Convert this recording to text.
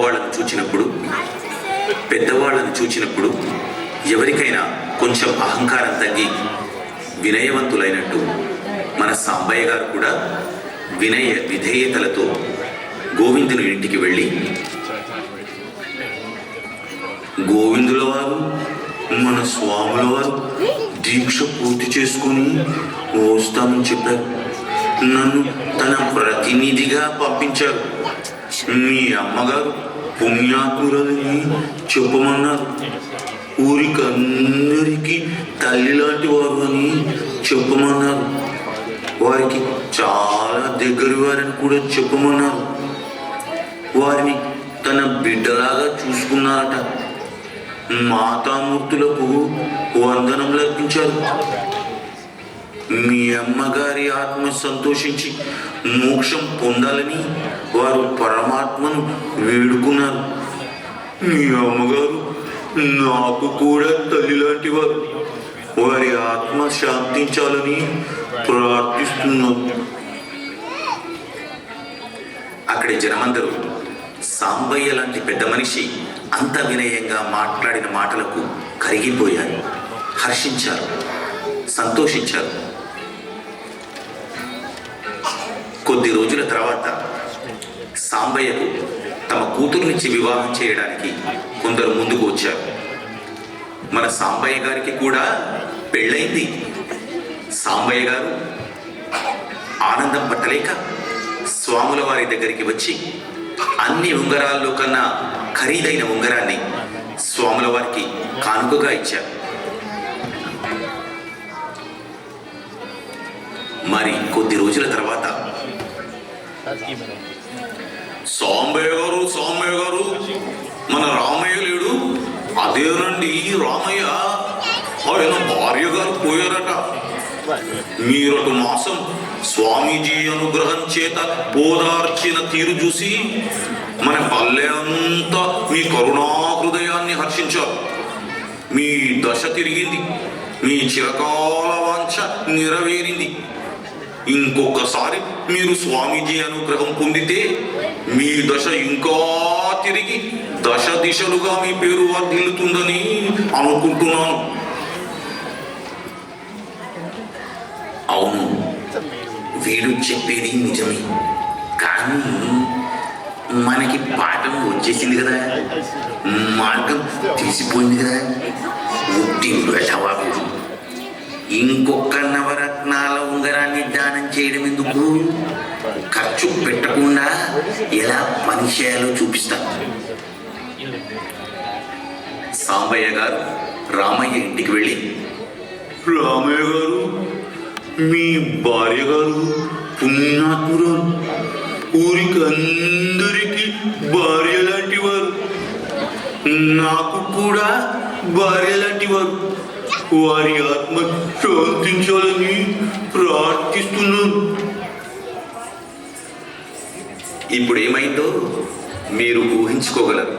గొప్పవాళ్ళను చూచినప్పుడు, పెద్దవాళ్ళను చూచినప్పుడు ఎవరికైనా కొంచెం అహంకారం తగ్గి వినయవంతులైనట్టు మన సాంబయ్య గారు కూడా వినయ విధేయతలతో గోవిందుని ఇంటికి వెళ్ళి, గోవిందుల వారు, మన స్వాముల వారు దీక్ష పూర్తి చేసుకుని వస్తామని చెప్పారు. నన్ను తన ప్రతినిధిగా పంపించారు. మీ అమ్మగారు పుణ్యాతులని చెప్పమన్నారు. ఊరికందరికీ తల్లి లాంటి వారు అని చెప్పమన్నారు. వారికి చాలా దగ్గర వారని కూడా చెప్పమన్నారు. వారిని తన బిడ్డలాగా చూసుకున్నారట. మాతామూర్తులకు వందనములు అర్పించారు. మీ అమ్మగారి ఆత్మ సంతోషించి మోక్షం పొందాలని వారు పరమాత్మను వేడుకున్నారు. మీ అమ్మగారు నాకు కూడా తల్లి లాంటి వారు. వారి ఆత్మ శాంతించాలని ప్రార్థిస్తున్నారు. అక్కడి జనమందరూ సాంబయ్య లాంటి పెద్ద మనిషి అంత వినయంగా మాట్లాడిన మాటలకు కరిగిపోయారు, హర్షించారు, సంతోషించారు. కొద్ది రోజుల తర్వాత సాంబయ్యకు తమ కూతురునిచ్చి వివాహం చేయడానికి కొందరు ముందుకు వచ్చారు. మన సాంబయ్య గారికి కూడా పెళ్ళైంది. సాంబయ్య గారు ఆనందం పట్టలేక స్వాముల వారి దగ్గరికి వచ్చి అన్ని ఉంగరాల్లో కన్నా ఖరీదైన ఉంగరాన్ని స్వాముల వారికి కానుకగా ఇచ్చారు. మరి కొద్ది రోజుల తర్వాత సాంబయ్య గారు, మన రామయ్య లేడు? అదేనండి రామయ్య, ఆయన భార్య గారు పోయారట. మీరొక మాసం స్వామీజీ అనుగ్రహం చేత బోధార్చిన తీరు చూసి మన పల్లె అంతా మీ కరుణా హృదయాన్ని హర్షించారు. మీ దశ తిరిగింది, మీ చిరకాల వాంఛ నెరవేరింది. ఇంకొకసారి మీరు స్వామీజీ అనుగ్రహం పొందితే మీ దశ ఇంకా తిరిగి దశ దిశలుగా మీ పేరు వర్ధిల్లుతుందని అనుకుంటున్నాను. అవును, వీడు చెప్పేది నిజమే. కానీ మనకి పాఠం వచ్చేసింది కదా, మార్గం తీసిపోయింది కదా. ఉట్టి వెధవాడు ఇంకొక నవరత్నాల ఉంగరాన్ని దానం చేయడం ఎందుకు? ఖర్చు పెట్టకుండా ఎలా పని చేయాలో చూపిస్తాను. సాంబయ్య గారు రామయ్య ఇంటికి వెళ్ళి, రామయ్య గారు, మీ భార్య గారు పుణ్యాత్మురాలు, ఊరికి అందరికీ భార్య లాంటి వారు, నాకు కూడా భార్య లాంటి వారు. వారి ఆత్మ శాంతించాలని ప్రార్థిస్తున్నాను. ఇప్పుడు ఏమైందో మీరు ఊహించుకోగలరు.